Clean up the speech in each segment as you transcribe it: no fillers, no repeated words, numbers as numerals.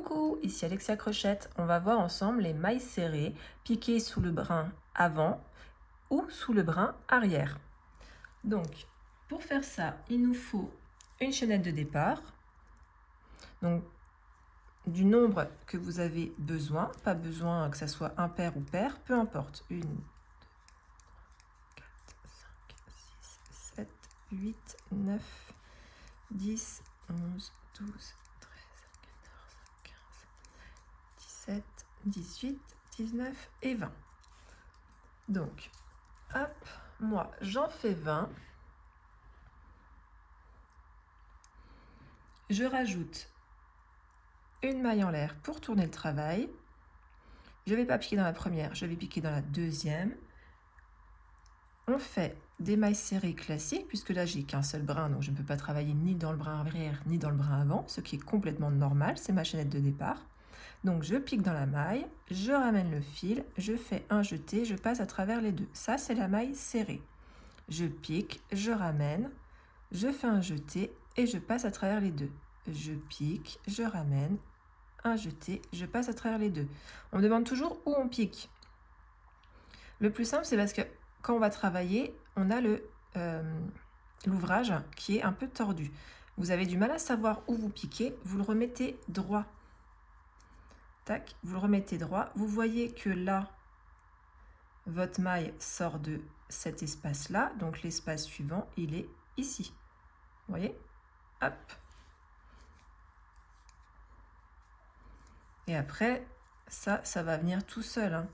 Coucou, ici Alexia Crochette. On va voir ensemble les mailles serrées piquées sous le brin avant ou sous le brin arrière. Donc, pour faire ça, il nous faut une chaînette de départ. Donc, du nombre que vous avez besoin, pas besoin que ça soit impair ou pair, peu importe. 1, 2, 3, 4, 5, 6, 7, 8, 9, 10, 11, 12, 17, 18, 19 et 20. Donc, hop, moi j'en fais 20. Je rajoute une maille en l'air pour tourner le travail. Je ne vais pas piquer dans la première, je vais piquer dans la deuxième. On fait des mailles serrées classiques, puisque là j'ai qu'un seul brin, donc je ne peux pas travailler ni dans le brin arrière ni dans le brin avant, ce qui est complètement normal, c'est ma chaînette de départ. Donc je pique dans la maille, je ramène le fil, je fais un jeté, je passe à travers les deux. Ça c'est la maille serrée. Je pique, je ramène, je fais un jeté et je passe à travers les deux. Je pique, je ramène, un jeté, je passe à travers les deux. On me demande toujours où on pique. Le plus simple c'est parce que quand on va travailler, on a l'ouvrage qui est un peu tordu. Vous avez du mal à savoir où vous piquez, vous le remettez droit. Tac, vous le remettez droit. Vous voyez que là, votre maille sort de cet espace-là. Donc l'espace suivant, il est ici. Vous voyez? Hop. Et après, ça va venir tout seul, hein.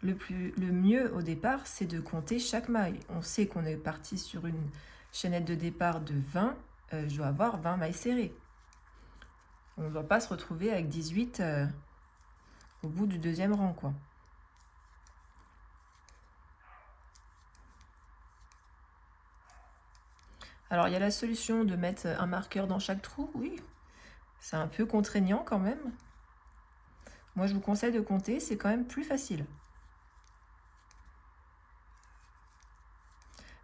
Le mieux au départ, c'est de compter chaque maille. On sait qu'on est parti sur une chaînette de départ de 20. Je dois avoir 20 mailles serrées. On ne va pas se retrouver avec 18 au bout du deuxième rang, quoi. Alors, il y a la solution de mettre un marqueur dans chaque trou, oui. C'est un peu contraignant quand même. Moi, je vous conseille de compter, c'est quand même plus facile.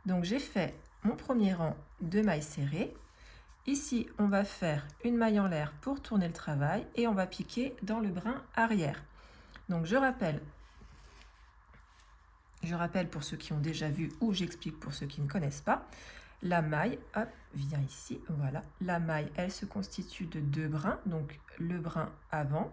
Donc, j'ai fait mon premier rang de mailles serrées. Ici, on va faire une maille en l'air pour tourner le travail et on va piquer dans le brin arrière. Donc, je rappelle pour ceux qui ont déjà vu ou j'explique pour ceux qui ne connaissent pas. La maille, hop, vient ici, voilà. La maille, elle se constitue de deux brins, donc le brin avant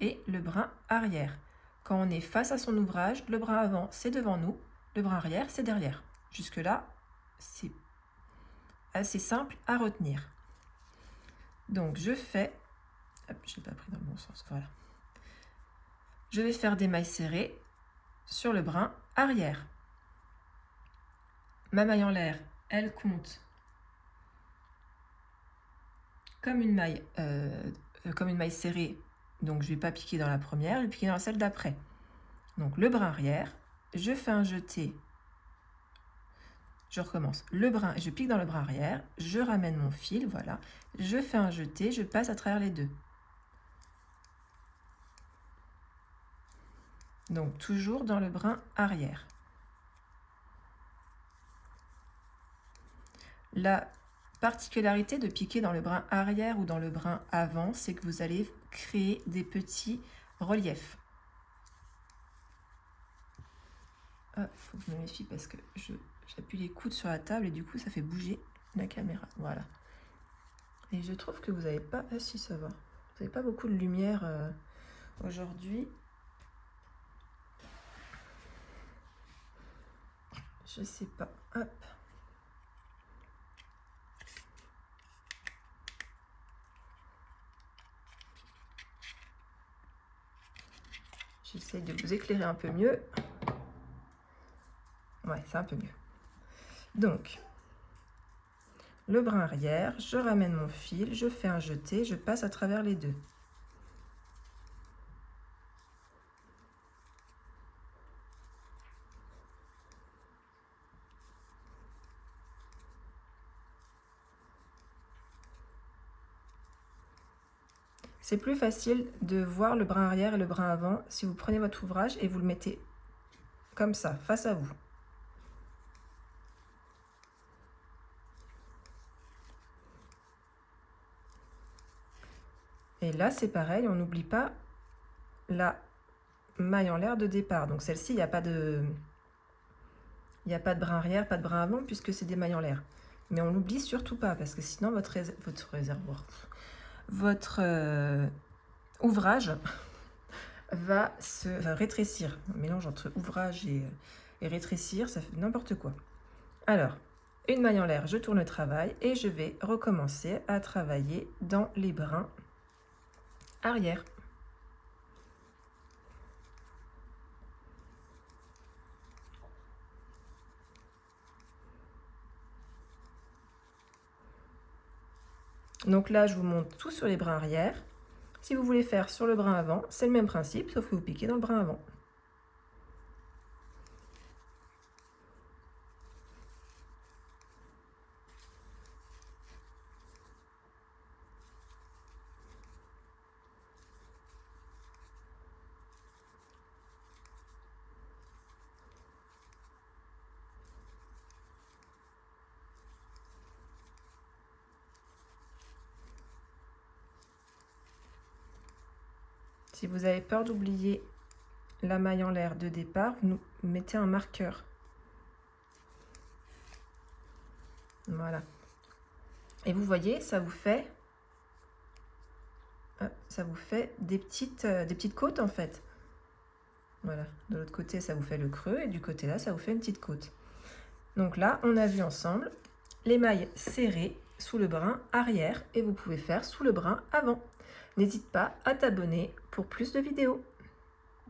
et le brin arrière. Quand on est face à son ouvrage, le brin avant, c'est devant nous, le brin arrière, c'est derrière. Jusque-là, c'est assez simple à retenir. Donc, je fais... Hop, je n'ai pas pris dans le bon sens, voilà. Je vais faire des mailles serrées sur le brin arrière. Ma maille en l'air, elle compte comme une maille serrée, donc je ne vais pas piquer dans la première, je vais piquer dans celle d'après. Donc le brin arrière, je fais un jeté, je recommence, je pique dans le brin arrière, je ramène mon fil, voilà, je fais un jeté, je passe à travers les deux. Donc toujours dans le brin arrière. La particularité de piquer dans le brin arrière ou dans le brin avant, c'est que vous allez créer des petits reliefs. Il faut que je me méfie parce que j'appuie les coudes sur la table et du coup ça fait bouger la caméra. Voilà. Et je trouve que vous n'avez pas... Ah si, ça va. Vous n'avez pas beaucoup de lumière aujourd'hui. Je sais pas. Hop. J'essaie de vous éclairer un peu mieux. Ouais, c'est un peu mieux. Donc, le brin arrière, je ramène mon fil, je fais un jeté, je passe à travers les deux. C'est plus facile de voir le brin arrière et le brin avant si vous prenez votre ouvrage et vous le mettez comme ça, face à vous. Et là, c'est pareil, on n'oublie pas la maille en l'air de départ. Donc celle-ci, il n'y a pas de brin arrière, pas de brin avant, puisque c'est des mailles en l'air. Mais on n'oublie surtout pas, parce que sinon votre réservoir, votre ouvrage va rétrécir. Un mélange entre ouvrage et rétrécir, ça fait n'importe quoi. Alors, une maille en l'air, je tourne le travail et je vais recommencer à travailler dans les brins arrière. Donc là, je vous montre tout sur les brins arrière. Si vous voulez faire sur le brin avant, c'est le même principe, sauf que vous piquez dans le brin avant. Si vous avez peur d'oublier la maille en l'air de départ, vous mettez un marqueur. Voilà. Et vous voyez, ça vous fait des petites côtes en fait. Voilà. De l'autre côté, ça vous fait le creux et du côté là, ça vous fait une petite côte. Donc là, on a vu ensemble les mailles serrées sous le brin arrière et vous pouvez faire sous le brin avant. N'hésite pas à t'abonner pour plus de vidéos.